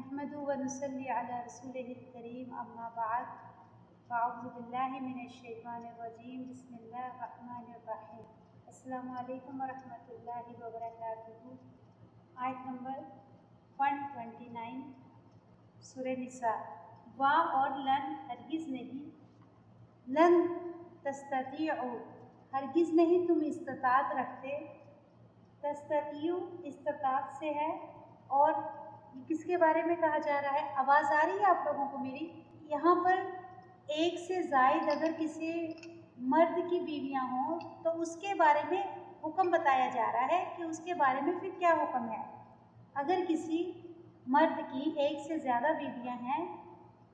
نحمدہ و نصلی علی رسولہ الکریم اما بعد فاعوذ باللہ من الشیطان الرجیم بسم اللہ الرحمن الرحیم السلام علیکم ورحمۃ اللہ وبرکاتہ۔ آیت نمبر 129 سورہ نساء۔ وا اور لن ہرگز نہیں، لن تستطیعوا ہرگز نہیں تم استطاعت رکھتے، تستطیع استطاعت سے ہے، اور کس کے بارے میں کہا جا رہا ہے؟ آواز آ رہی ہے آپ لوگوں کو میری؟ یہاں پر ایک سے زائد اگر کسی مرد کی بیویاں ہوں تو اس کے بارے میں حکم بتایا جا رہا ہے کہ اس کے بارے میں پھر کیا حکم ہے۔ اگر کسی مرد کی ایک سے زیادہ بیویاں ہیں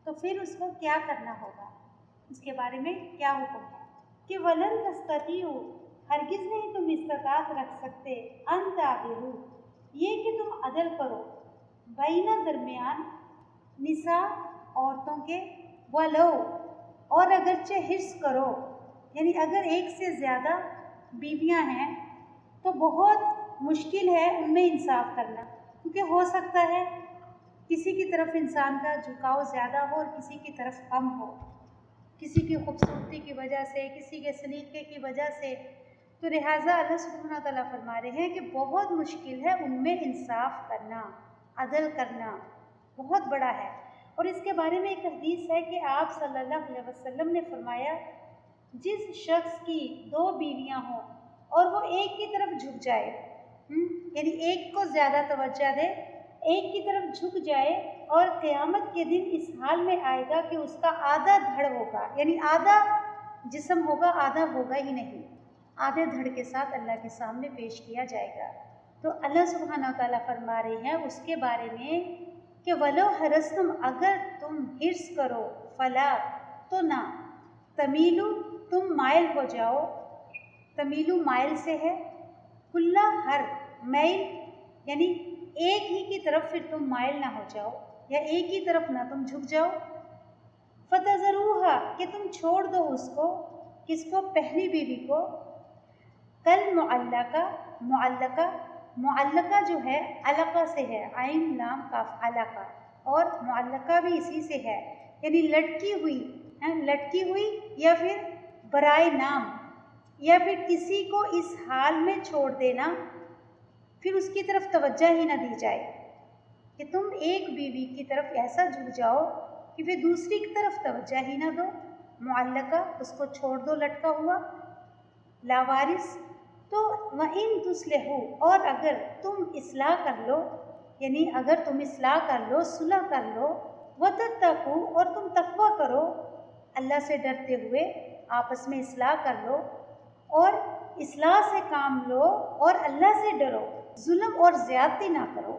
تو پھر اس کو کیا کرنا ہوگا، اس کے بارے میں کیا حکم ہے کہ وَلَن تَسْتَطِيعُوا ہرگز نہیں تم استطاعت رکھ سکتے، ان تعدلوا یہ کہ تم عدل کرو، بینہ درمیان نساء عورتوں کے، ولو اور اگرچہ حرص کرو، یعنی اگر ایک سے زیادہ بیویاں ہیں تو بہت مشکل ہے ان میں انصاف کرنا، کیونکہ ہو سکتا ہے کسی کی طرف انسان کا جھکاؤ زیادہ ہو اور کسی کی طرف کم ہو، کسی کی خوبصورتی کی وجہ سے، کسی کے سلیقے کی وجہ سے، تو لہٰذا اللہ سبحانہ تعالیٰ فرما رہے ہیں کہ بہت مشکل ہے ان میں انصاف کرنا، عدل کرنا بہت بڑا ہے۔ اور اس کے بارے میں ایک حدیث ہے کہ آپ صلی اللہ علیہ وسلم نے فرمایا جس شخص کی 2 بیویاں ہوں اور وہ ایک کی طرف جھک جائے، یعنی ایک کو زیادہ توجہ دے، ایک کی طرف جھک جائے، اور قیامت کے دن اس حال میں آئے گا کہ اس کا آدھا دھڑ ہوگا، یعنی آدھا جسم ہوگا، آدھا ہوگا ہی نہیں، آدھے دھڑ کے ساتھ اللہ کے سامنے پیش کیا جائے گا۔ تو اللہ سبحانہ تعالیٰ فرما رہے ہیں اس کے بارے میں کہ وَلَوْ حَرَصْتُمْ اگر تم حرص کرو، فلا تو نہ، تمیلو تم مائل ہو جاؤ، تمیلو مائل سے ہے، کلّا ہر میل یعنی ایک ہی کی طرف پھر تم مائل نہ ہو جاؤ، یا ایک ہی طرف نہ تم جھک جاؤ، فَتَذَرُوهَا کہ تم چھوڑ دو اس کو، کس کو؟ پہلی بیوی کو، کل معلقہ معلقہ جو ہے علقہ سے ہے، عین لام کاف علقہ، اور معلقہ بھی اسی سے ہے، یعنی لٹکی ہوئی یا پھر برائے نام، یا پھر کسی کو اس حال میں چھوڑ دینا، پھر اس کی طرف توجہ ہی نہ دی جائے، کہ تم ایک بیوی کی طرف ایسا جھک جاؤ کہ پھر دوسری کی طرف توجہ ہی نہ دو، معلقہ اس کو چھوڑ دو لٹکا ہوا، لاوارث۔ تو وَإِن تُصْلِحُوا اور اگر تم اصلاح کر لو، یعنی اگر تم اصلاح کر لو، صلح کر لو، وَتَتَّقُوا اور تم تقویٰ کرو، اللہ سے ڈرتے ہوئے آپس میں اصلاح کر لو اور اصلاح سے کام لو اور اللہ سے ڈرو، ظلم اور زیادتی نہ کرو۔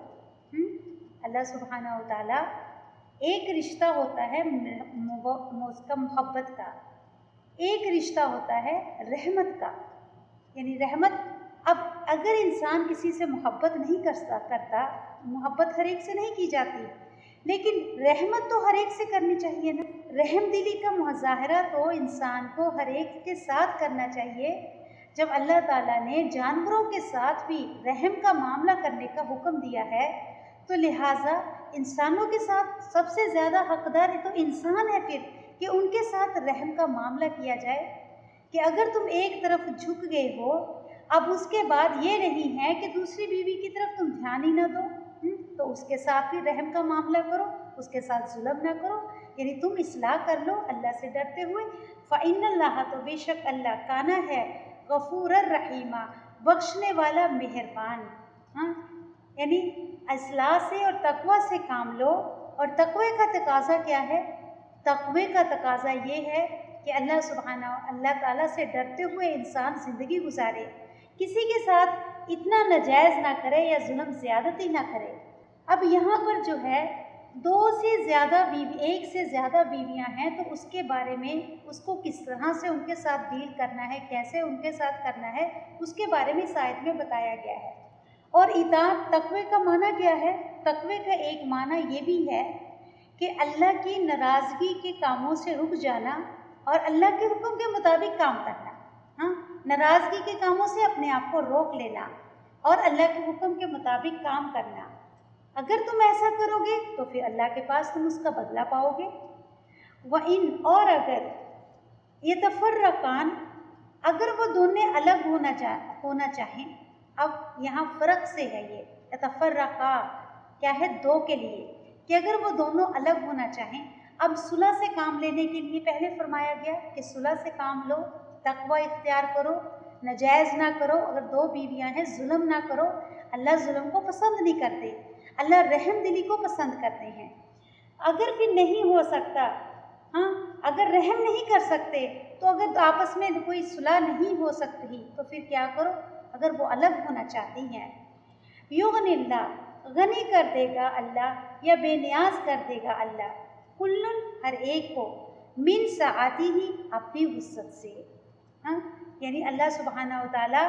اللہ سبحانہ و تعالیٰ ایک رشتہ ہوتا ہے اس کا محبت کا، ایک رشتہ ہوتا ہے رحمت کا، یعنی رحمت۔ اب اگر انسان کسی سے محبت نہیں کرتا، محبت ہر ایک سے نہیں کی جاتی، لیکن رحمت تو ہر ایک سے کرنی چاہیے نا، رحم دلی کا مظاہرہ تو انسان کو ہر ایک کے ساتھ کرنا چاہیے۔ جب اللہ تعالیٰ نے جانوروں کے ساتھ بھی رحم کا معاملہ کرنے کا حکم دیا ہے تو لہٰذا انسانوں کے ساتھ سب سے زیادہ حقدار تو انسان ہے پھر، کہ ان کے ساتھ رحم کا معاملہ کیا جائے، کہ اگر تم ایک طرف جھک گئے ہو، اب اس کے بعد یہ نہیں ہے کہ دوسری بیوی کی طرف تم دھیان ہی نہ دو، تو اس کے ساتھ بھی رحم کا معاملہ کرو، اس کے ساتھ ظلم نہ کرو، یعنی تم اصلاح کر لو اللہ سے ڈرتے ہوئے۔ فَإِنَّ اللَّهَ تو بے شک اللہ کانا ہے غفور الرحیمہ بخشنے والا مہربان، یعنی اصلاح سے اور تقوی سے کام لو۔ اور تقوی کا تقاضا کیا ہے؟ تقوی کا تقاضا یہ ہے کہ اللہ تعالیٰ سے ڈرتے ہوئے انسان زندگی گزارے، کسی کے ساتھ اتنا ناجائز نہ کرے یا ظلم زیادتی نہ کرے۔ اب یہاں پر جو ہے 2 سے زیادہ بیوی، ایک سے زیادہ بیویاں ہیں تو اس کے بارے میں اس کو کس طرح سے ان کے ساتھ ڈیل کرنا ہے، کیسے ان کے ساتھ کرنا ہے، اس کے بارے میں اس آیت میں بتایا گیا ہے۔ اور اطاعت تقوی کا معنی کیا ہے؟ تقوی کا ایک معنی یہ بھی ہے کہ اللہ کی ناراضگی کے کاموں سے رک جانا اور اللہ کے حکم کے مطابق کام کرنا، ناراضگی کے کاموں سے اپنے آپ کو روک لینا اور اللہ کے حکم کے مطابق کام کرنا۔ अगर तुम ऐसा करोगे तो फिर अल्लाह के पास तुम उसका बदला पाओगे। इन और अगर यतफर्रकान, अगर वो दोनों अलग होना चाहें। अब यहाँ फ़र्क से है ये यतफर्रका क्या है, दो के लिए, कि अगर वो दोनों अलग होना चाहें। अब सुलह से काम लेने के लिए पहले फरमाया गया कि सुलह से काम लो, तकवा इख्तियार करो, नाजायज़ ना करो। अगर दो बीवियां हैं जुल्म ना करो, अल्लाह जुल्म को पसंद नहीं करते, अल्लाह रहम दिली को पसंद करते हैं। अगर भी नहीं हो सकता, हाँ, अगर रहम नहीं कर सकते तो अगर आपस में कोई सुलह नहीं हो सकती तो फिर क्या करो, अगर वो अलग होना चाहती हैं। युगनिल्लाह, गनी कर देगा अल्लाह या बेनियाज कर देगा अल्लाह, कुल्लुन हर एक को, मिन सआती ही अपनी वुसअत से। हाँ, यानी अल्लाह सुब्हानहू व तआला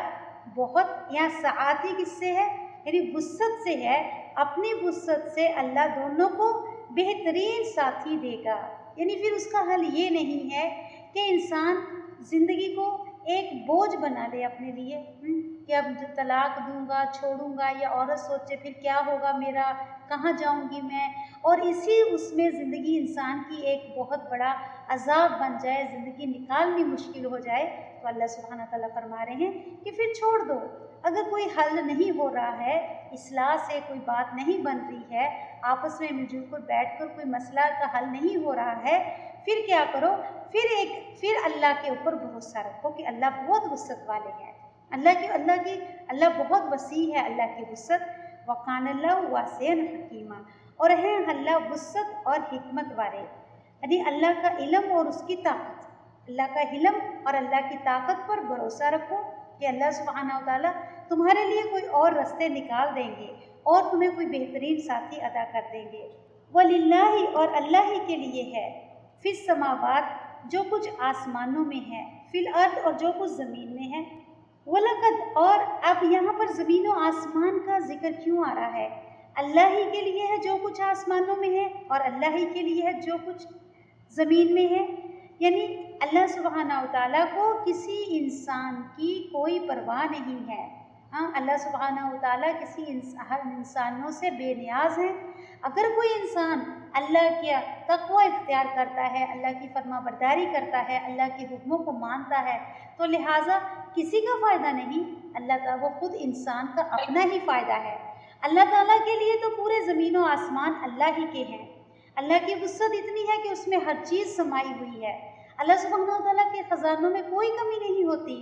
बहुत, यहाँ सआती किससे है, यानी वुसअत से है, अपनी वुसअत से अल्लाह दोनों को बेहतरीन साथी देगा। यानी फिर उसका हल ये नहीं है कि इंसान ज़िंदगी को एक बोझ बना ले अपने लिए, कि अब तलाक दूंगा, छोड़ूंगा, या औरत सोचे फिर क्या होगा मेरा, कहाँ जाऊंगी मैं, और इसी उसमें ज़िंदगी इंसान की एक बहुत बड़ा अजाब बन जाए, ज़िंदगी निकालनी मुश्किल हो जाए। तो अल्लाह सुब्हानहू व तआला फरमा रहे हैं कि फिर छोड़ दो। अगर कोई हल नहीं हो रहा है, इस्लाह से कोई बात नहीं बन रही है, आपस में मिलजुल कर बैठ कर कोई मसला का हल नहीं हो रहा है, फिर क्या करो, फिर अल्लाह के ऊपर भरोसा रखो कि अल्लाह बहुत वुसअत वाले हैं। अल्लाह बहुत वसी है, अल्लाह की वुसअत। वकानल्लाहु वासिअन हकीमा, और है अल्लाह वुसअत और हिकमत वाले। यानी अल्लाह का इल्म और उसकी ताकत, अल्लाह का इल्म और अल्लाह की ताकत पर भरोसा रखो कि अल्लाह सुब्हानहू व तआला तुम्हारे लिए कोई और रास्ते निकाल देंगे और तुम्हें कोई बेहतरीन साथी अदा कर देंगे। वलिल्लाहि, और अल्लाह ही के लिए है, फिस समावात, जो कुछ आसमानों में है, फिल अर्द, और जो कुछ ज़मीन में है। वलकद, और अब यहाँ पर ज़मीन और आसमान का जिक्र क्यों आ रहा है? अल्लाह ही के लिए है जो कुछ आसमानों में है, और अल्लाह ही के लिए है जो कुछ ज़मीन में है। यानी अल्लाह सुब्हानहू व तआला को किसी इंसान की कोई परवाह नहीं है। हाँ, अल्लाह सुब्हानहू व तआला हर इंसानों से बेनियाज हैं। अगर कोई इंसान अल्लाह का तक़वा इख्तियार करता है, अल्लाह की फरमाबरदारी करता है, अल्लाह के हुक्मों को मानता है, तो लिहाजा किसी का फ़ायदा नहीं, अल्लाह ताला, वो खुद इंसान का अपना ही फ़ायदा है। अल्लाह ताला के लिए तो पूरे ज़मीन व आसमान अल्लाह ही के हैं। अल्लाह की वुसअत इतनी है कि उसमें हर चीज़ समाई हुई है। अल्लाह सुब्हानहू व तआला के ख़जानों में कोई कमी नहीं होती।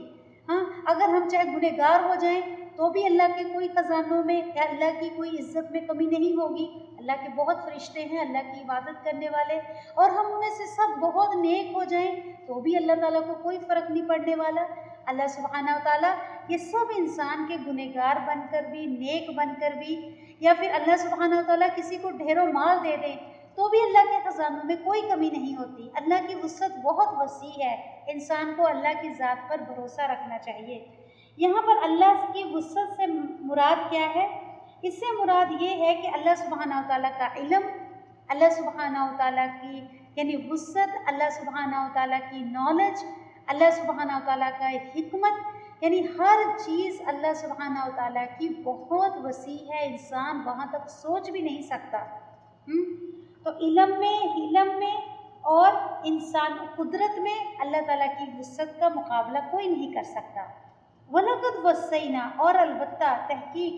हाँ, अगर हम चाहे गुनहगार हो जाएं तो भी अल्लाह के कोई ख़जानों में या अल्लाह की कोई इज़्ज़त में कमी नहीं होगी। अल्लाह के बहुत फरिश्ते हैं अल्लाह की इबादत करने वाले, और हम उनमें से सब बहुत नेक हो जाएं तो भी अल्लाह ताला को कोई फ़र्क नहीं पड़ने वाला। अल्लाह सुब्हानहू व तआला ये सब इंसान के गुनहगार बनकर भी, नेक बनकर भी, या फिर अल्लाह सुब्हानहू व तआला किसी को ढेरों माल दे दें तो भी अल्लाह के ख़जानों में कोई कमी नहीं होती। अल्लाह की वुसअत बहुत वसी है, इंसान को अल्लाह की ज़ात पर भरोसा रखना चाहिए। यहाँ पर अल्लाह की वुसअत से मुराद क्या है? इससे मुराद ये है कि अल्लाह सुब्हानहू व तआला का इल्म, अल्लाह सुब्हानहू व तआला की यानी वुसअत, अल्लाह सुब्हानहू व तआला की नॉलेज, अल्लाह सुब्हानहू व तआला का हिकमत, यानी हर चीज़ अल्लाह सुब्हानहू व तआला की बहुत वसी है, इंसान वहाँ तक सोच भी नहीं सकता। तो इल्म में और इंसान कुदरत में अल्लाह ताला की वुसअत का मुकाबला कोई नहीं कर सकता। वलक़द वस्सैना, और अलबत्ता तहकीक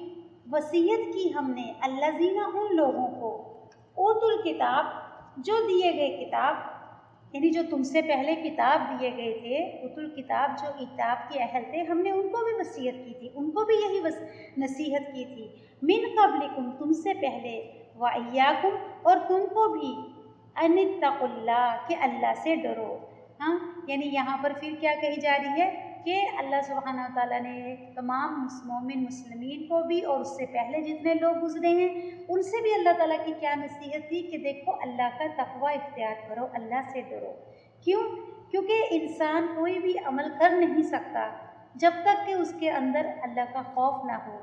वसीयत की हमने, अल्लज़ीना, उन लोगों को, ऊतुल किताब, जो दिए गए किताब, यानी जो तुमसे पहले किताब दिए गए थे, ऊतुल किताब, जो किताब के अहल थे, हमने उनको भी वसीयत की थी, उनको भी यही नसीहत की थी। मिन क़ब्लिकुम, तुमसे पहले, व इय्याकुम, और तुमको भी, अनित्तक़ुल्लाह, कि अल्लाह से डरो। हाँ, यानी यहाँ पर फिर क्या कही जा रही है कि अल्लाह सुब्हानहू व तआला ने तमाम मोमिन मुस्लिमीन को भी, और उससे पहले जितने लोग गुजरे हैं उनसे भी अल्लाह ताला की क्या नसीहत थी कि देखो अल्लाह का तक़वा इख्तियार करो, अल्लाह से डरो। क्यों? क्योंकि इंसान कोई भी अमल कर नहीं सकता जब तक कि उसके अंदर अल्लाह का खौफ ना हो,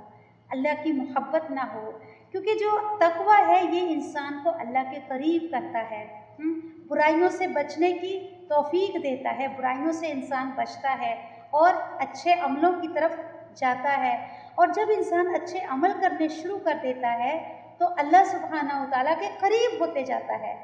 अल्लाह की मोहब्बत ना हो। क्योंकि जो तक़वा है ये इंसान को अल्लाह के करीब करता है, बुराइयों से बचने की तौफीक देता है, बुराइयों से इंसान बचता है और अच्छे अमलों की तरफ जाता है। और जब इंसान अच्छे अमल करने शुरू कर देता है तो अल्लाह सुब्हानहू व तआला के करीब होते जाता है।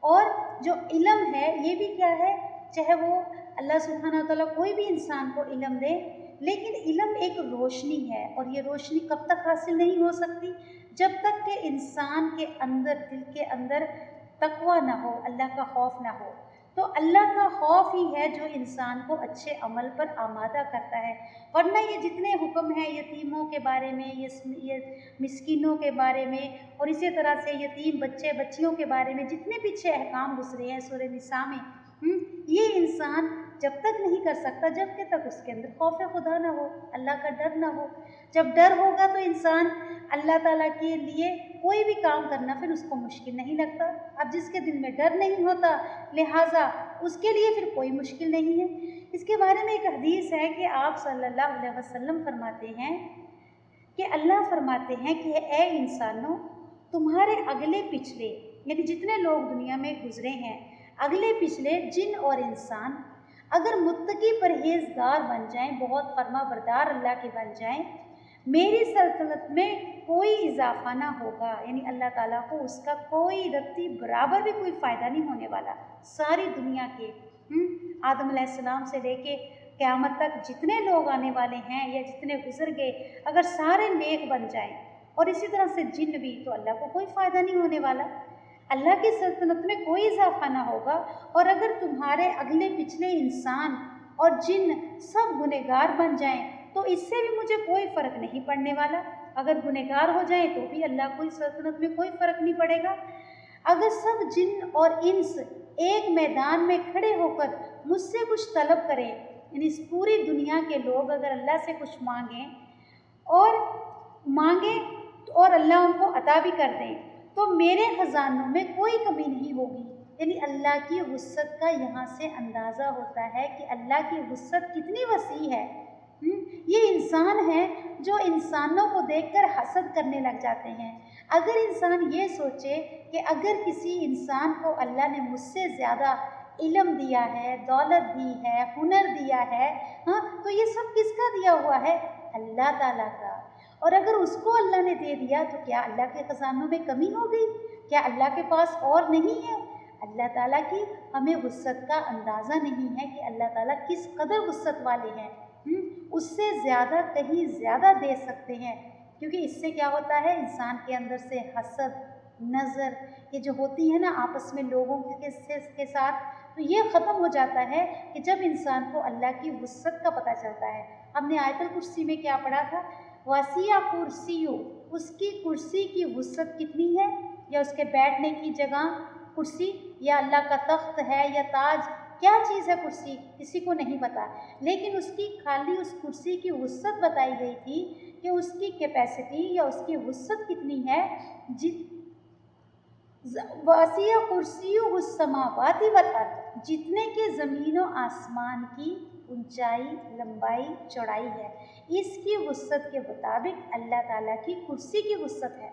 और जो इल्म है ये भी क्या है, चाहे वो अल्लाह सुब्हानहू व तआला कोई भी इंसान को इल्म दे, लेकिन इल्म एक रोशनी है और ये रोशनी कब तक हासिल नहीं हो सकती, जब तक कि इंसान के अंदर, दिल के अंदर तकवा ना हो, अल्लाह का खौफ ना हो। तो अल्लाह का खौफ ही है जो इंसान को अच्छे अमल पर आमादा करता है। वरना ये जितने हुक्म हैं यतीमों के बारे में, ये मिस्कीनों के बारे में, और इसी तरह से यतीम बच्चे बच्चियों के बारे में जितने पीछे अहकाम गुजरे हैं सूरह निसा में, ये इंसान जब तक नहीं कर सकता जब तक उसके अंदर खौफ खुदा ना हो, अल्लाह का डर ना हो। जब डर होगा तो इंसान अल्लाह ताला के लिए कोई भी काम करना फिर उसको मुश्किल नहीं लगता। अब जिसके दिल में डर नहीं होता, लिहाजा उसके लिए फिर कोई मुश्किल नहीं है। इसके बारे में एक हदीस है कि आप सल्लल्लाहु अलैहि वसल्लम फरमाते हैं कि अल्लाह फरमाते हैं कि ए इंसानों, तुम्हारे अगले पिछले, यानी जितने लोग दुनिया में गुजरे हैं, अगले पिछले जिन और इंसान अगर मुत्तकी परहेजगार बन जाएं, बहुत फर्मा बरदार अल्लाह के बन जाएं, मेरी सल्तनत में कोई इजाफा ना होगा, यानी अल्लाह ताला को उसका कोई रत्ती बराबर भी कोई फ़ायदा नहीं होने वाला। सारी दुनिया के आदम अलैहिस्सलाम से लेके क़यामत तक जितने लोग आने वाले हैं या जितने गुजर गए, अगर सारे नेक बन जाएं और इसी तरह से जिन भी, तो अल्लाह को कोई फ़ायदा नहीं होने वाला। अल्लाह की सल्तनत में कोई इजाफा ना होगा। और अगर तुम्हारे अगले पिछले इंसान और जिन सब गुनहगार बन जाएं, तो इससे भी मुझे कोई फ़र्क नहीं पड़ने वाला। अगर गुनहगार हो जाएं तो भी अल्लाह की सल्तनत में कोई फ़र्क नहीं पड़ेगा। अगर सब जिन और इंस एक मैदान में खड़े होकर मुझसे कुछ तलब करें, यानी इस पूरी दुनिया के लोग अगर अल्लाह से कुछ मांगें और अल्लाह उनको अता भी कर दें, तो मेरे ख़जानों में कोई कमी नहीं होगी। यानी अल्लाह की वुस्अत का यहाँ से अंदाज़ा होता है कि अल्लाह की वुस्अत कितनी वसी है। ये इंसान है जो इंसानों को देखकर हसद करने लग जाते हैं। अगर इंसान ये सोचे कि अगर किसी इंसान को अल्लाह ने मुझसे ज़्यादा इल्म दिया है, दौलत दी है, हुनर दिया है, तो ये सब किसका दिया हुआ है? अल्लाह ताला का। और अगर उसको अल्लाह ने दे दिया तो क्या अल्लाह के ख़जानों में कमी हो गई? क्या अल्लाह के पास और नहीं है? अल्लाह ताला की हमें वुस्अत का अंदाज़ा नहीं है कि अल्लाह ताला किस कदर वुस्अत वाले हैं। उससे ज़्यादा, कहीं ज़्यादा दे सकते हैं, क्योंकि इससे क्या होता है, इंसान के अंदर से हसद, नज़र, ये जो होती है ना आपस में लोगों के साथ, तो ये ख़त्म हो जाता है कि जब इंसान को अल्लाह की वुस्अत का पता चलता है। हमने आयतुल कुर्सी में क्या पढ़ा था? वसिया कुर्सियु, उसकी कुर्सी की वुस्अत कितनी है, या उसके बैठने की जगह कुर्सी, या अल्लाह का तख्त है या ताज, क्या चीज़ है कुर्सी, किसी को नहीं पता। लेकिन उसकी खाली उस कुर्सी की वुस्अत बताई गई थी कि उसकी कैपेसिटी या उसकी वुस्अत कितनी है। वसिया कुर्सियु समावाति वल अर्द, जितने के ज़मीन और आसमान की ऊंचाई, लंबाई, चौड़ाई है, इसकी वुस्अत के मुताबिक अल्लाह ताला की कुर्सी की वुस्अत है।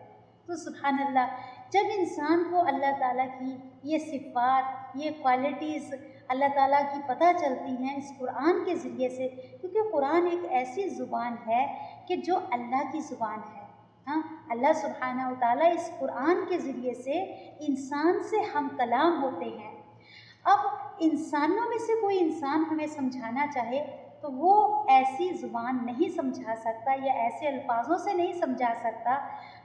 तो सुभान अल्लाह, जब इंसान को अल्लाह ताला की ये सिफ़ात, ये क्वालिटीज़ अल्लाह ताला की पता चलती हैं इस कुरान के ज़रिए से, क्योंकि कुरान एक ऐसी ज़ुबान है कि जो अल्लाह की ज़ुबान है। अल्लाह सुब्हानहू व तआला इस कुरान के ज़रिए से इंसान से हम कलाम होते हैं। अब इंसानों में से कोई इंसान हमें समझाना चाहे तो वो ऐसी ज़ुबान नहीं समझा सकता या ऐसे अल्फाजों से नहीं समझा सकता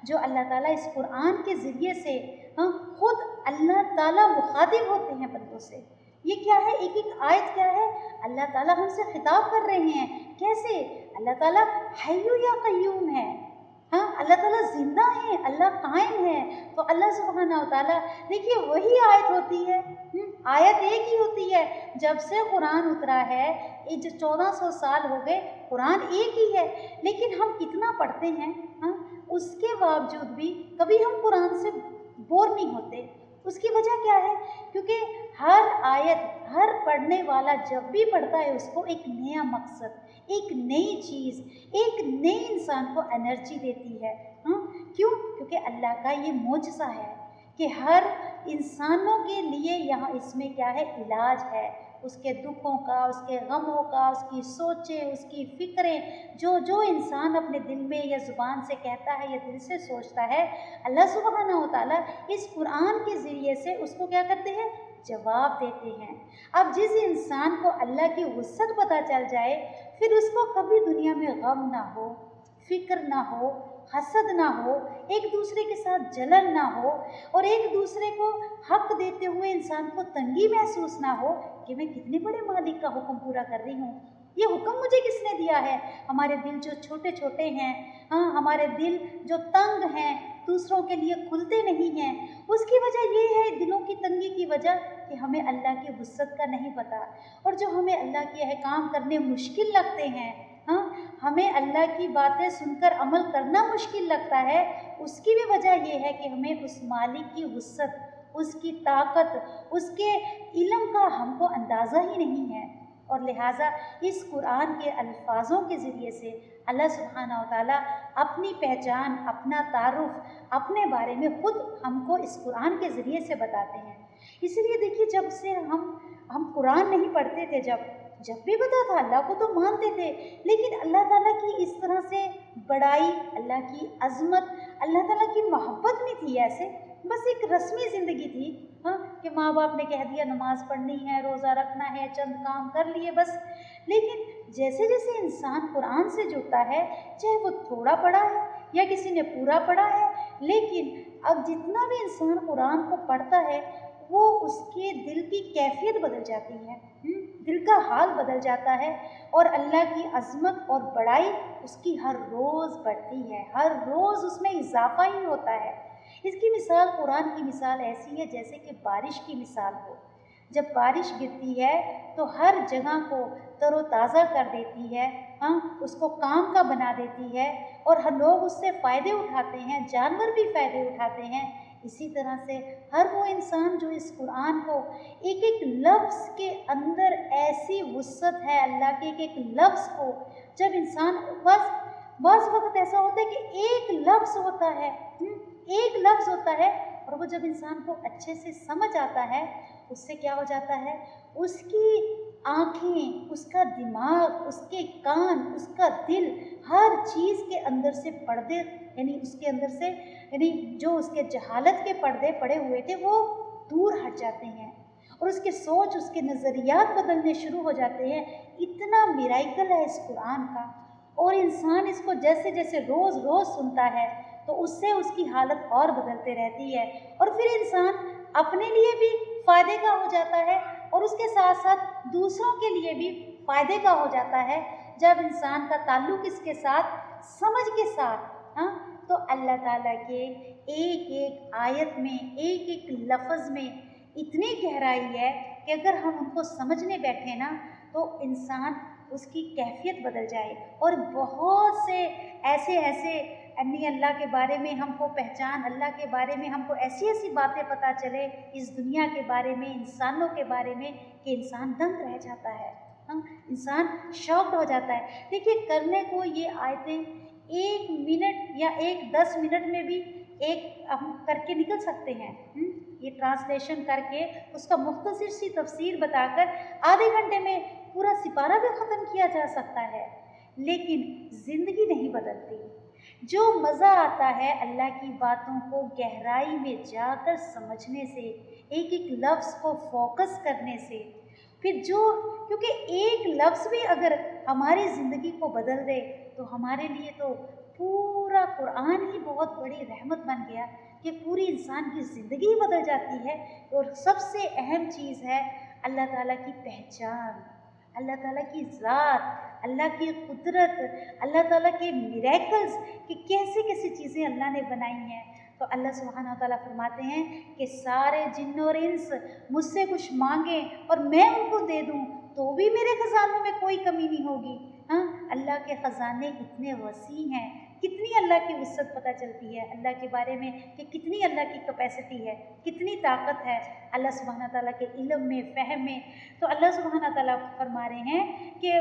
जो अल्लाह ताला इस कुरान के ज़रिए से, खुद अल्लाह ताला मुखातिब होते हैं बंदों से। ये क्या है, एक एक आयत क्या है, अल्लाह ताला हमसे खिताब कर रहे हैं। कैसे? अल्लाह ताला हय्यु या क़य्यूम है, अल्लाह ताला ज़िंदा है, अल्लाह कायम है। तो अल्लाह सुब्हानहू व तआला, देखिए वही आयत होती है, आयत एक ही होती है। जब से कुरान उतरा है, ये जो 1400 साल हो गए, कुरान एक ही है। लेकिन हम कितना पढ़ते हैं, उसके बावजूद भी कभी हम कुरान से बोर नहीं होते। उसकी वजह क्या है? क्योंकि हर आयत, हर पढ़ने वाला जब भी पढ़ता है उसको एक नया मकसद, एक नई चीज़, एक नए इंसान को एनर्जी देती है। क्यों? क्योंकि अल्लाह का ये मोजज़ा है कि हर इंसानों के लिए यहाँ इसमें क्या है, इलाज है, उसके दुखों का, उसके गमों का, उसकी सोचें, उसकी फ़िक्रें, जो जो इंसान अपने दिल में या ज़ुबान से कहता है या दिल से सोचता है, अल्लाह सुब्हानहू व तआला इस कुरान के ज़रिए से उसको क्या करते हैं, जवाब देते हैं। अब जिस इंसान को अल्लाह की वुसअत पता चल जाए, फिर उसको कभी दुनिया में गम ना हो, फ़िक्र ना हो, हसद ना हो, एक दूसरे के साथ जलन ना हो, और एक दूसरे को हक देते हुए इंसान को तंगी महसूस ना हो कि मैं कितने बड़े मालिक का हुक्म पूरा कर रही हूँ, ये हुक्म मुझे किसने दिया है। हमारे दिल जो छोटे छोटे हैं, हाँ, हमारे दिल जो तंग हैं, दूसरों के लिए खुलते नहीं हैं, उसकी वजह ये है, दिलों की तंगी की वजह, कि हमें अल्लाह की वुसअत का नहीं पता। और जो हमें अल्लाह के अहकाम करने मुश्किल लगते हैं, हाँ, हमें अल्लाह की बातें सुनकर अमल करना मुश्किल लगता है, उसकी भी वजह यह है कि हमें उस मालिक की वुसअत, उसकी ताकत, उसके इल्म का हमको अंदाज़ा ही नहीं है। और लिहाजा इस कुरान के अल्फाज़ों के ज़रिए से अल्लाह सुब्हानहू व तआला अपनी पहचान, अपना तारुफ, अपने बारे में ख़ुद हमको इस कुरान के ज़रिए से बताते हैं। इसलिए देखिए, जब से हम कुरान नहीं पढ़ते थे, जब भी पता था अल्लाह को तो मानते थे, लेकिन अल्लाह ताला की इस तरह से बड़ाई, अल्लाह की अज़मत, अल्लाह ताला की मोहब्बत नहीं थी। ऐसे बस एक रस्मी ज़िंदगी थी, हाँ, कि माँ बाप ने कह दिया नमाज़ पढ़नी है, रोज़ा रखना है, चंद काम कर लिए बस। लेकिन जैसे जैसे इंसान कुरान से जुड़ता है, चाहे वो थोड़ा पढ़ा है या किसी ने पूरा पढ़ा है, लेकिन अब जितना भी इंसान कुरान को पढ़ता है, वो उसके दिल की कैफियत बदल जाती है, दिल का हाल बदल जाता है, और अल्लाह की अज़मत और बड़ाई उसकी हर रोज़ बढ़ती है, हर रोज़ उसमें इजाफा ही होता है। इसकी मिसाल, कुरान की मिसाल ऐसी है जैसे कि बारिश की मिसाल हो। जब बारिश गिरती है तो हर जगह को तरोताज़ा कर देती है, हाँ, उसको काम का बना देती है, और हर लोग उससे फ़ायदे उठाते हैं, जानवर भी फ़ायदे उठाते हैं। इसी तरह से हर वो इंसान जो इस कुरान को एक एक लफ्ज़ के अंदर, ऐसी वुसअत है अल्लाह के एक एक लफ्ज़ को, जब इंसान बस वक्त ऐसा होता है कि एक लफ्ज़ होता है, एक लफ्ज़ होता है, और वो जब इंसान को अच्छे से समझ आता है, उससे क्या हो जाता है, उसकी आँखें, उसका दिमाग, उसके कान, उसका दिल, हर चीज़ के अंदर से पर्दे, यानी उसके अंदर से, यानी जो उसके जहालत के पर्दे पड़े हुए थे, वो दूर हट जाते हैं, और उसकी सोच, उसके नज़रियात बदलने शुरू हो जाते हैं। इतना मिराइकल है इस कुरान का, और इंसान इसको जैसे जैसे रोज़ रोज़ सुनता है, तो उससे उसकी हालत और बदलते रहती है, और फिर इंसान अपने लिए भी फ़ायदे का हो जाता है, और उसके साथ साथ दूसरों के लिए भी फ़ायदे का हो जाता है। जब इंसान का ताल्लुक़ इसके साथ, समझ के साथ, हाँ, तो अल्लाह ताला के एक एक आयत में, एक एक लफ्ज़ में इतनी गहराई है कि अगर हम उनको समझने बैठे ना, तो इंसान, उसकी कैफियत बदल जाए, और बहुत से ऐसे यानी अल्लाह के बारे में हमको पहचान, अल्लाह के बारे में हमको ऐसी ऐसी बातें पता चले, इस दुनिया के बारे में, इंसानों के बारे में, कि इंसान दंग रह जाता है, हाँ, इंसान शॉक्ड हो जाता है। देखिए, करने को ये आयतें 1 मिनट या 10 मिनट में भी एक हम करके निकल सकते हैं, ये ट्रांसलेशन करके उसका मुख्तसर सी तफसीर बताकर आधे घंटे में पूरा सिपारा भी ख़त्म किया जा सकता है, लेकिन ज़िंदगी नहीं बदलती। जो मज़ा आता है अल्लाह की बातों को गहराई में जाकर समझने से, एक एक लफ्ज़ को फोकस करने से, फिर जो, क्योंकि एक लफ्ज़ भी अगर हमारी ज़िंदगी को बदल दे, तो हमारे लिए तो पूरा कुरान ही बहुत बड़ी रहमत बन गया, कि पूरी इंसान की ज़िंदगी ही बदल जाती है। और सबसे अहम चीज़ है अल्लाह ताला की पहचान, अल्लाह ताला की ज़ात, अल्लाह की कुदरत, अल्लाह ताला के मिरेकल्स, कि कैसे कैसी चीज़ें अल्लाह ने बनाई हैं। तो अल्लाह सुब्हानहू व तआला फरमाते हैं कि सारे जिन्न और इंस मुझसे कुछ मांगें और मैं उनको दे दूँ, तो भी मेरे ख़जानों में कोई कमी नहीं होगी। हाँ, अल्लाह के ख़जाने इतने वसी हैं। कितनी अल्लाह की वुसअत पता चलती है अल्लाह के बारे में, कि कितनी अल्लाह की कैपेसिटी है, कितनी ताकत है अल्लाह सुब्हानहू व तआला के इल्म में, फ़हम में। तो अल्लाह सुब्हानहू व तआला फरमा रहे हैं कि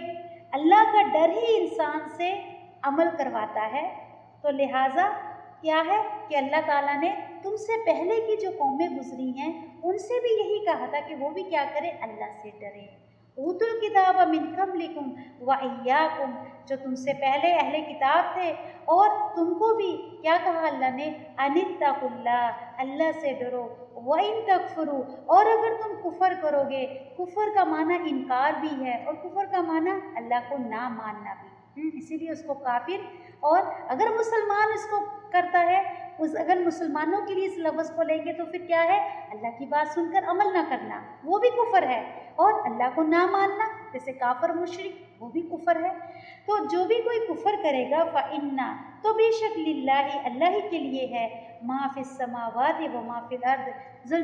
अल्लाह का डर ही इंसान से अमल करवाता है। तो लिहाजा क्या है कि अल्लाह ताला ने तुमसे पहले की जो कौमें गुजरी हैं, उनसे भी यही कहा था कि वो भी क्या करें, अल्लाह से डरें। ऊतुल किताब मिन कब्लिकुम व इय्याकुम, जो तुमसे पहले अहले किताब थे और तुमको भी क्या कहा अल्लाह ने, अनित्तकुल्लाह, अल्लाह से डरो, व इन तकफुरु, और अगर तुम कुफर करोगे, कुफर का माना इनकार भी है और कुफर का माना अल्लाह को ना मानना भी, इसीलिए उसको काफिर। और अगर मुसलमान इसको करता है, अगर मुसलमानों के लिए इस लफ्ज़ को लेंगे तो फिर क्या है, अल्लाह की बात सुनकर अमल ना करना, वो भी कुफर है, और अल्लाह को ना मानना जैसे काफर मुशरिक, वो भी कुफर है। तो जो भी कोई कुफर करेगा फ़इन्ना, तो बेशक लिल्लाहि, अल्लाह ही के लिए है, मा फिस समावाति व मा फिल अर्द,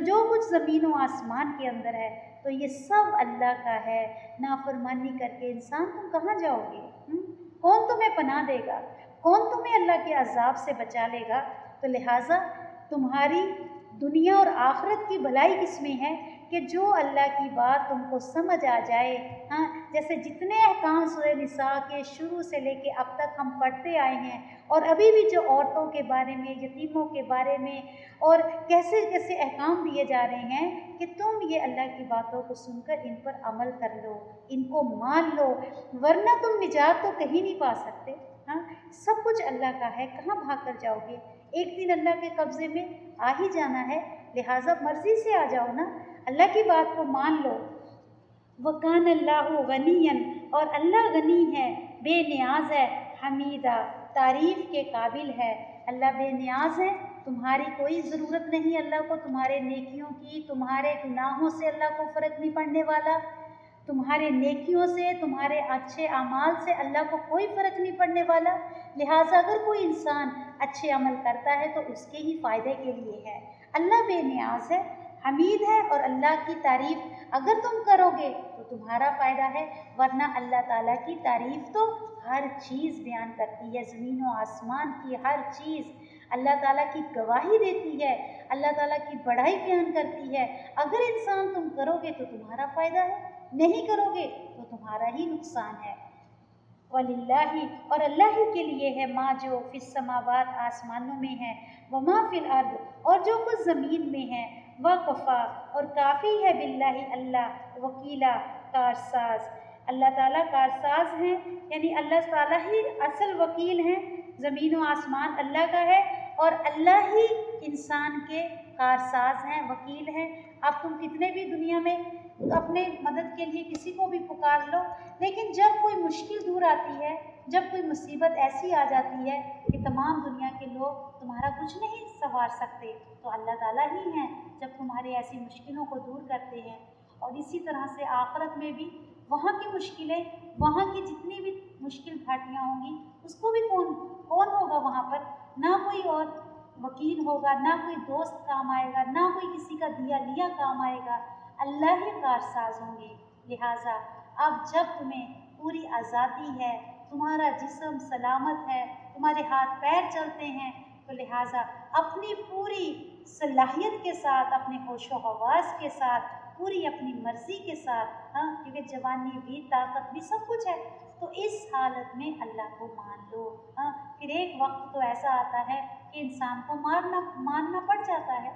जो कुछ ज़मीन व आसमान के अंदर है, तो ये सब अल्लाह का है। नाफरमानी करके इंसान तुम कहाँ जाओगे? कौन तुम्हें पनाह देगा? कौन तुम्हें अल्लाह के अजाब से बचा लेगा? तो लिहाजा तुम्हारी दुनिया और आखिरत की भलाई किसमें है कि जो अल्लाह की बात तुमको समझ आ जाए। हाँ, जैसे जितने अहकाम सूरह निसा के शुरू से लेके अब तक हम पढ़ते आए हैं, और अभी भी जो औरतों के बारे में, यतीमों के बारे में, और कैसे कैसे अहकाम दिए जा रहे हैं कि तुम ये अल्लाह की बातों को सुनकर इन पर अमल कर लो, इनको मान लो, वरना तुम निजात तो कहीं नहीं पा सकते। हाँ, सब कुछ अल्लाह का है, कहाँ भाग कर जाओगे? एक दिन अल्लाह के कब्ज़े में आ ही जाना है, लिहाजा मर्ज़ी से आ जाओ ना, अल्लाह की बात को मान लो। वकान अल्लाहु गनियन, और अल्लाह गनी है, बेनियाज है, हमीदा, तारीफ़ के काबिल है। अल्लाह बेनियाज है, तुम्हारी कोई ज़रूरत नहीं अल्लाह को, तुम्हारे नेकियों की, तुम्हारे गुनाहों से अल्लाह को फ़र्क नहीं पड़ने वाला, तुम्हारे नेकियों से, तुम्हारे अच्छे अमाल से अल्लाह को कोई फ़र्क नहीं पड़ने वाला। लिहाजा अगर कोई इंसान अच्छे अमल करता है तो उसके ही फ़ायदे के लिए है। अल्लाह बेनियाज है, हमीद है, और अल्लाह की तारीफ़ अगर तुम करोगे तो तुम्हारा फ़ायदा है, वरना अल्लाह ताला की तारीफ़ तो हर चीज़ बयान करती है, ज़मीन व आसमान की हर चीज़ अल्लाह ताला की गवाही देती है, अल्लाह ताला की बड़ाई बयान करती है। अगर इंसान तुम करोगे तो तुम्हारा फ़ायदा है, नहीं करोगे तो तुम्हारा ही नुकसान है। वलिल्लाहि, और अल्लाह ही के लिए है, माँ जो फिस समावात, आसमानों में है, व माँ फिल अर्द, और जो कुछ ज़मीन में है, व कफ़ा, और काफ़ी है, बिल्लाहि, अल्लाह, वकीला, कारसाज, अल्लाह ताला कारसाज हैं, यानी अल्लाह ताला ही असल वकील हैं, ज़मीन व आसमान अल्लाह का है, और अल्लाह ही इंसान के कारसाज हैं, वकील हैं। अब तुम कितने भी दुनिया में अपने मदद के लिए किसी को भी पुकार लो, लेकिन जब कोई मुश्किल दूर आती है, जब कोई मुसीबत ऐसी आ जाती है कि तमाम दुनिया के लोग तुम्हारा कुछ नहीं संवार सकते, तो अल्लाह ताला ही हैं जब तुम्हारी ऐसी मुश्किलों को दूर करते हैं। और इसी तरह से आखिरत में भी वहाँ की मुश्किलें, वहाँ की जितनी भी मुश्किल घाटियाँ होंगी, उसको भी कौन होगा वहाँ पर? ना कोई और वकील होगा, ना कोई दोस्त काम आएगा, ना कोई किसी का दिया लिया काम आएगा, अल्लाह ही कारसाज होंगे। लिहाजा अब जब तुम्हें पूरी आज़ादी है, तुम्हारा जिस्म सलामत है, तुम्हारे हाथ पैर चलते हैं, तो लिहाजा अपनी पूरी सलाहियत के साथ, अपने होशो हवास के साथ, पूरी अपनी मर्ज़ी के साथ, हाँ, क्योंकि जवानी भी, ताकत भी, सब कुछ है, तो इस हालत में अल्लाह को मान लो। हाँ, फिर एक वक्त तो ऐसा आता है कि इंसान को मानना पड़ जाता है,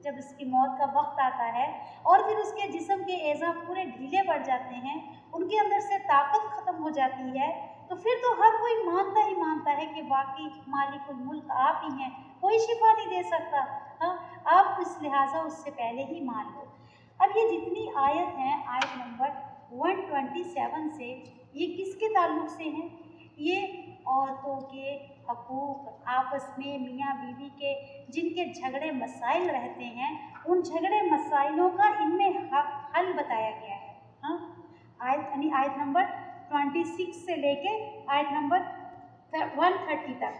जब इसकी मौत का वक्त आता है, और फिर उसके जिस्म के एज़ा पूरे ढीले पड़ जाते हैं, उनके अंदर से ताकत ख़त्म हो जाती है, तो फिर तो हर कोई मानता ही मानता है कि वाकई मालिकुल मुल्क आप ही हैं, कोई शिफा नहीं दे सकता। हाँ, आप इस लिहाजा उससे पहले ही मान लो। अब ये जितनी आयत हैं, आयत नंबर 127 से, ये किसके ताल्लुक़ से हैं? ये औरतों के हकूक़, आपस में मियाँ बीवी के जिनके झगड़े मसाइल रहते हैं, उन झगड़े मसाइलों का इनमें हल बताया गया है। हाँ, आयत नंबर 26 से लेके आयत नंबर 130 तक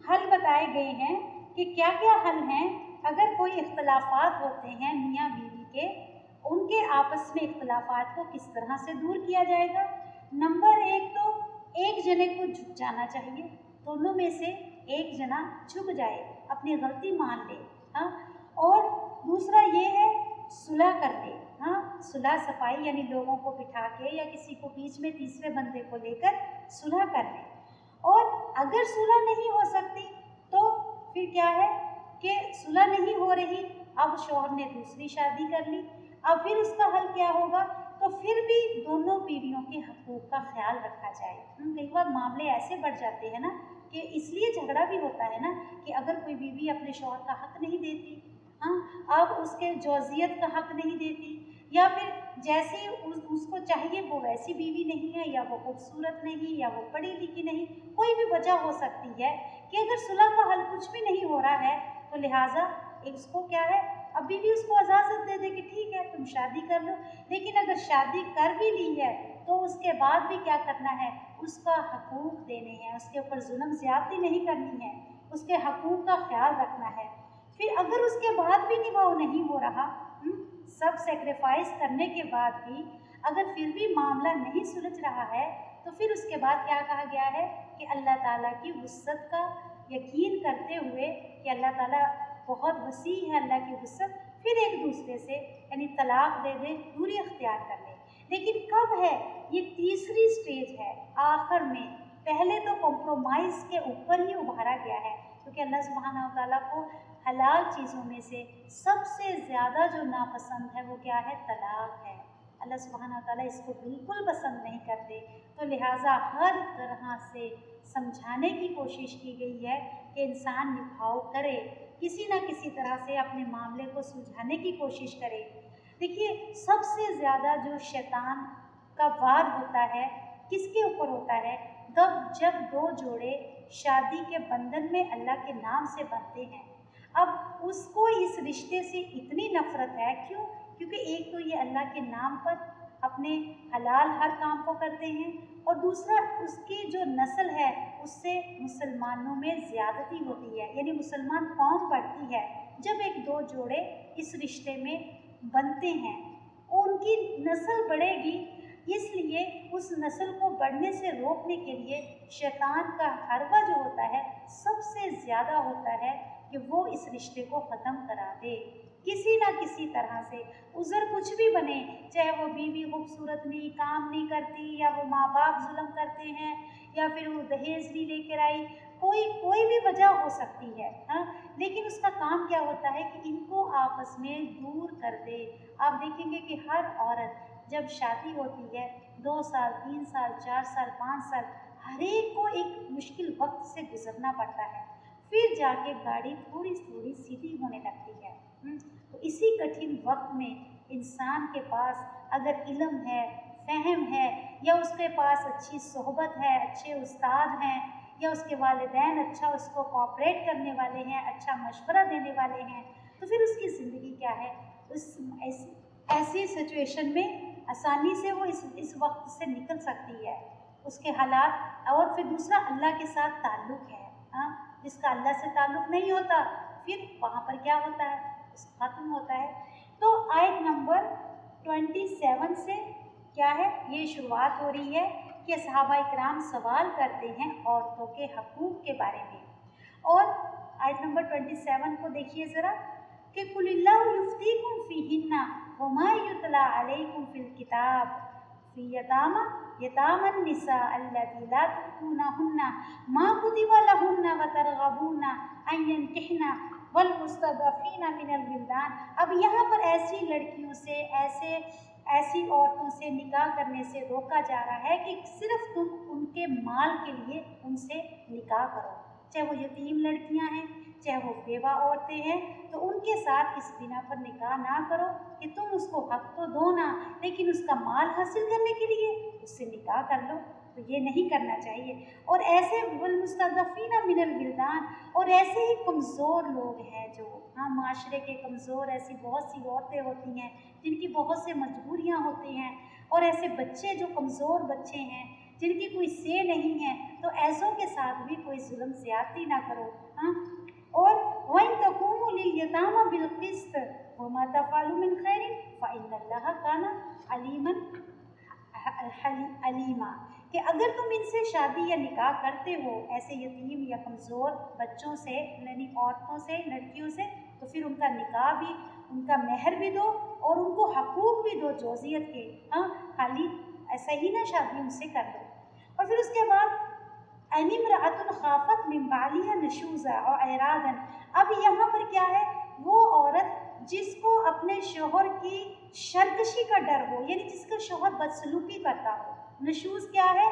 हल बताए गए हैं कि क्या क्या हल हैं अगर कोई इख्तलाफात होते हैं मियाँ बीवी के, उनके आपस में इख्तलाफात को किस तरह से दूर किया जाएगा। नंबर 1 तो एक जने को झुक जाना चाहिए, दोनों में से एक जना झुक जाए, अपनी गलती मान ले। हाँ, और दूसरा ये है सुलह कर ले। हाँ, सुलह सफाई यानी लोगों को बिठा के या किसी को बीच में तीसरे बंदे को लेकर सुलह कर ले। और अगर सुलह नहीं हो सकती तो फिर क्या है कि सुलह नहीं हो रही, अब शौहर ने दूसरी शादी कर ली, अब फिर उसका हल क्या होगा तो फिर भी दोनों बीवियों के हकूक़ का ख्याल रखा जाए। कई बार मामले ऐसे बढ़ जाते हैं ना कि इसलिए झगड़ा भी होता है ना कि अगर कोई बीवी अपने शौहर का हक़ नहीं देती, अब उसके जौजियत का हक़ नहीं देती, या फिर जैसे उसको चाहिए वो वैसी बीवी नहीं है, या वो खूबसूरत नहीं, या वो पढ़ी लिखी नहीं, कोई भी वजह हो सकती है कि अगर सुलह का हल कुछ भी नहीं हो रहा है, तो लिहाजा उसको क्या है, अब बीवी उसको इजाज़त दे दे कि ठीक है तुम शादी कर लो। लेकिन अगर शादी कर भी ली है तो उसके बाद भी क्या करना है, उसका हकूक़ देने हैं, उसके ऊपर जुल्म ज़्यादती नहीं करनी है, उसके हकूक़ का ख्याल रखना है। फिर अगर उसके बाद भी निभाव नहीं हो रहा, सब सेक्रीफाइस करने के बाद भी अगर फिर भी मामला नहीं सुलझ रहा है, तो फिर उसके बाद क्या कहा गया है कि अल्लाह ताला की वुसअत का यकीन करते हुए कि अल्लाह ताला बहुत वसी है, अल्लाह की वुसअत, फिर एक दूसरे से यानी तलाक दे दे, दूरी अख्तियार कर ले। लेकिन कब है, ये तीसरी स्टेज है आखिर में। पहले तो कॉम्प्रोमाइज़ के ऊपर ही उभारा गया है, क्योंकि अल्लाह सुब्हानहू व तआला को हलाल चीज़ों में से सबसे ज़्यादा जो नापसंद है वो क्या है, तलाक है। अल्लाह सुब्हानहू व तआला इसको बिल्कुल पसंद नहीं करते। तो लिहाजा हर तरह से समझाने की कोशिश की गई है कि इंसान निभाव करे, किसी न किसी तरह से अपने मामले को सुलझाने की कोशिश करे। देखिए, सबसे ज़्यादा जो शैतान का वार होता है किसके ऊपर होता है, जब दो जोड़े शादी के बंधन में अल्लाह के नाम से बंधते हैं। अब उसको इस रिश्ते से इतनी नफ़रत है, क्यों? क्योंकि एक तो ये अल्लाह के नाम पर अपने हलाल हर काम को करते हैं, और दूसरा उसकी जो नस्ल है उससे मुसलमानों में ज़्यादती होती है, यानी मुसलमान कौम बढ़ती है जब एक दो जोड़े इस रिश्ते में बनते हैं, उनकी नस्ल बढ़ेगी। इसलिए उस नस्ल को बढ़ने से रोकने के लिए शैतान का हरवा जो होता है सबसे ज़्यादा होता है कि वो इस रिश्ते को ख़त्म करा दे किसी ना किसी तरह से। उज़र कुछ भी बने, चाहे वो बीवी खूबसूरत नहीं, काम नहीं करती, या वो माँ बाप जुल्म करते हैं, या फिर वो दहेज नहीं लेकर आई, कोई भी वजह हो सकती है, लेकिन उसका काम क्या होता है कि इनको आपस में दूर कर दे। आप देखेंगे कि हर औरत जब शादी होती है 2 साल, 3 साल, 4 साल, 5 साल, हर एक को एक मुश्किल वक्त से गुजरना पड़ता है, फिर जाके गाड़ी थोड़ी थोड़ी सीधी होने लगती है। तो इसी कठिन वक्त में इंसान के पास अगर इल्म है, फ़हम है, या उसके पास अच्छी सोहबत है, अच्छे उस्ताद हैं, या उसके वालिदैन अच्छा उसको कोऑपरेट करने वाले हैं, अच्छा मशवरा देने वाले हैं, तो फिर उसकी ज़िंदगी क्या है, ऐसी सिचुएशन में आसानी से वो इस वक्त से निकल सकती है। उसके हालात, और फिर दूसरा अल्लाह के साथ ताल्लुक़ है, जिसका अल्लाह से ताल्लुक़ नहीं होता, फिर वहाँ पर क्या होता है, ख़त्म होता है। तो आयत नंबर 27 से क्या है, ये शुरुआत हो रही है कि सहाबा इकराम सवाल करते हैं औरतों के हकूक़ के बारे में। और आयत नंबर 27 को देखिए ज़रा कि कुलिल्लाहु युफ्तीकुम फ़ीहिन्ना वमा युतला अलैकुम फ़िल किताब फ़ी यतामन निसा अल्लती ला तुअतूनहुन्ना मा कुतिबा लहुन्ना व तरगबूना अन यनकिहना वल मुस्तदअफीना मिनल विल्दान। अब यहाँ पर ऐसी लड़कियों से, ऐसी औरतों से निकाह करने से रोका जा रहा है कि सिर्फ तुम उनके माल के लिए उनसे निकाह करो, चाहे वो यतीम लड़कियां हैं, चाहे वो बेवा औरतें हैं, तो उनके साथ इस बिना पर निकाह ना करो कि तुम उसको हक तो दो ना, लेकिन उसका माल हासिल करने के लिए उससे निकाह कर लो, तो ये नहीं करना चाहिए। और ऐसे वल्मुस्तदफीना मिनल विल्दान, और ऐसे ही कमज़ोर लोग हैं जो माशरे के कमज़ोर, ऐसी बहुत सी औरतें होती हैं जिनकी बहुत से मजबूरियाँ होती हैं, और ऐसे बच्चे जो कमज़ोर बच्चे हैं जिनकी कोई से नहीं है, तो ऐसों के साथ भी कोई जुल्म ज़्यादती ना करो। और वइन तक़ूमू लिल यतामा बिल क़िस्त वमा तफ़अलू मिन खैरिन फ़इन्नल्लाह काना अलीमन अलीमा, कि अगर तुम इनसे शादी या निकाह करते हो ऐसे यतीम या कमज़ोर बच्चों से, यानी औरतों से, लड़कियों से, तो फिर उनका निकाह भी, उनका महर भी दो और उनको हकूक़ भी दो जोजियत के, खाली ऐसा ही ना शादी उनसे कर दो। और फिर उसके बाद अनिम्रअतुन खाफत मिन बालिहा नशूज़ा और ऐरादन, अब यहाँ पर क्या है, वो औरत जिसको अपने शोहर की सरकशी का डर हो, यानी जिसका शोहर बदसलूकी करता हो। नशूज़ क्या है?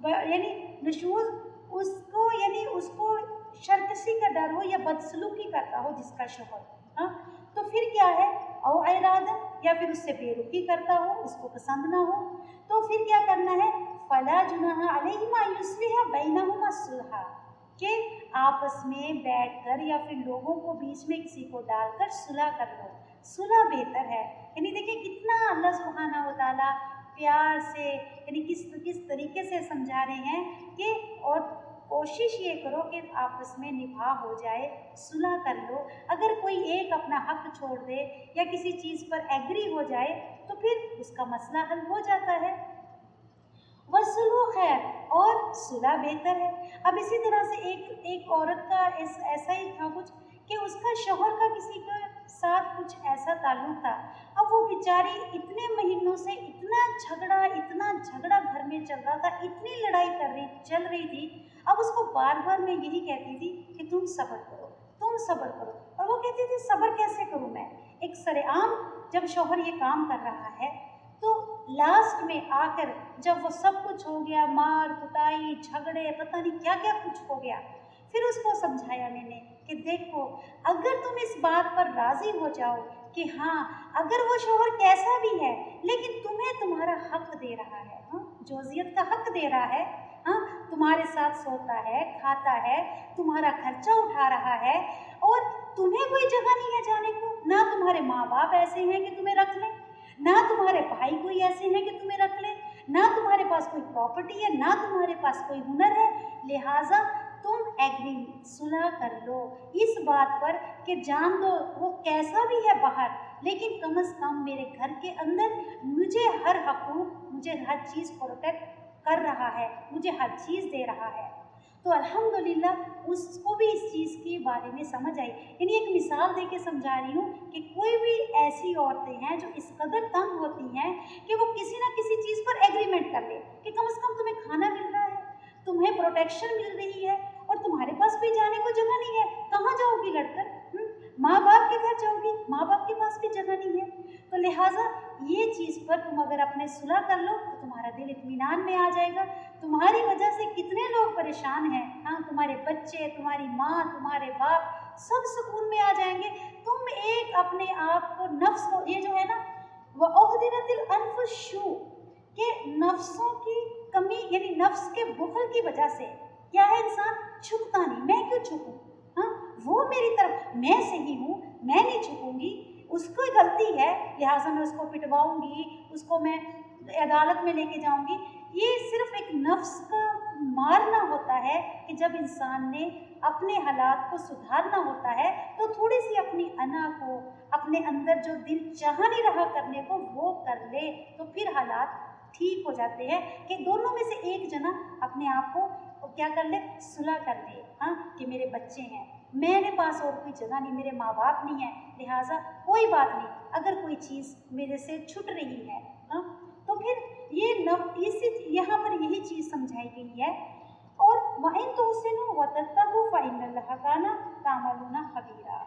यानी नशूज़ उसको, यानी उसको सरकशी का डर हो या बदसलूकी करता हो जिसका शोहर। हाँ, तो फिर क्या है? औ इरादन, या फिर उससे बेरुखी करता हो, उसको पसंद ना हो, तो फिर क्या करना है? फला जुनाहा अलैहिमा युस्लिहा बैनहुमा सुलहा, कि आपस में बैठकर या फिर लोगों को बीच में किसी को डालकर सुलह कर लो, सुलह बेहतर है। यानी देखिए कितना अल्लाह सुब्हाना व तआला प्यार से, यानी किस तरीके से समझा रहे हैं कि और कोशिश ये करो कि आपस में निभाह हो जाए, सुलह कर लो। अगर कोई एक अपना हक छोड़ दे या किसी चीज़ पर एग्री हो जाए तो फिर उसका मसला हल हो जाता है। वसुलू खैर, और सुलह बेहतर है। अब इसी तरह से एक औरत का ऐसा ही था कुछ कि उसका शौहर का किसी के साथ कुछ ऐसा ताल्लुक था। अब वो बेचारी इतने महीनों से इतना झगड़ा घर में चल रहा था, इतनी लड़ाई चल रही थी। अब उसको बार बार मैं यही कहती थी कि तुम सब्र करो, तुम सब्र करो, और वो कहती थी सब्र कैसे करूँ मैं। एक सरेआम जब शौहर ये काम कर रहा है तो लास्ट में आकर जब वो सब कुछ हो गया, मार कुटाई झगड़े पता नहीं क्या क्या कुछ हो गया, फिर उसको समझाया मैंने कि देखो अगर तुम इस बात पर राज़ी हो जाओ कि हाँ अगर वो शौहर कैसा भी है लेकिन तुम्हें तुम्हारा हक दे रहा है, हाँ जोजियत का हक दे रहा है, हाँ तुम्हारे साथ सोता है, खाता है, तुम्हारा खर्चा उठा रहा है, और तुम्हें कोई जगह नहीं है जाने को, ना तुम्हारे माँ बाप ऐसे हैं कि तुम्हें रख लें, ना तुम्हारे भाई कोई ऐसे हैं कि तुम्हें रख लें, ना तुम्हारे पास कोई प्रॉपर्टी है, ना तुम्हारे पास कोई हुनर है, लिहाजा तुम एग्री सुलह कर लो इस बात पर कि जान दो वो कैसा भी है बाहर, लेकिन कम से कम मेरे घर के अंदर मुझे हर हकूक, मुझे हर चीज़ प्रोटेक्ट कर रहा है, मुझे हर चीज़ दे रहा है। तो अल्हम्दुलिल्लाह उसको भी इस चीज़ के बारे में समझ आई। यानी एक मिसाल दे के समझा रही हूँ कि कोई भी ऐसी औरतें हैं जो इस कदर तंग होती हैं कि वो किसी ना किसी चीज़ पर एग्रीमेंट कर ले कि कम से कम तुम्हें खाना मिल रहा है, तुम्हें प्रोटेक्शन मिल रही है, और तुम्हारे पास भी जाने को जगह नहीं है, कहाँ जाओगी लड़कर? माँ बाप के घर जाओगी, माँ बाप के पास भी जगह नहीं है। तो लिहाजा ये चीज़ पर तुम अगर अपने सुलह कर लो तो तुम्हारा दिल इत्मीनान में आ जाएगा। तुम्हारी वजह से कितने लोग परेशान हैं, हाँ तुम्हारे बच्चे, तुम्हारी माँ, तुम्हारे बाप सब सुकून में आ जाएंगे। तुम एक अपने आप को, नफ्स को, ये जो है ना वह उहदिरतिल अनफुस शू के नफ्सों की कमी, यानी नफ्स के बुखल की वजह से क्या है इंसान झुकता नहीं। मैं क्यों झुकूं, हाँ वो मेरी तरफ, मैं सही हूँ, मैं नहीं झुकूंगी, उसको गलती है लिहाजा मैं उसको पिटवाऊंगी, उसको मैं अदालत में लेके जाऊंगी। ये सिर्फ एक नफ्स का मारना होता है कि जब इंसान ने अपने हालात को सुधारना होता है तो थोड़ी सी अपनी अना को, अपने अंदर जो दिल चाह नहीं रहा करने को वो कर ले, तो फिर हालात ठीक हो जाते हैं कि दोनों में से एक जना अपने आप को क्या कर ले, सुलह कर ले, हाँ कि मेरे बच्चे हैं, मेरे पास और कोई जगह नहीं, मेरे माँ बाप नहीं है, लिहाजा कोई बात नहीं, अगर कोई चीज़ मेरे से छूट रही है, हाँ तो फिर ये यहाँ पर यही चीज़ समझाई गई है। और वइन तो हुसैन वतत्तहु फ़इन्नल्लाह काना तामलूना खबीरा,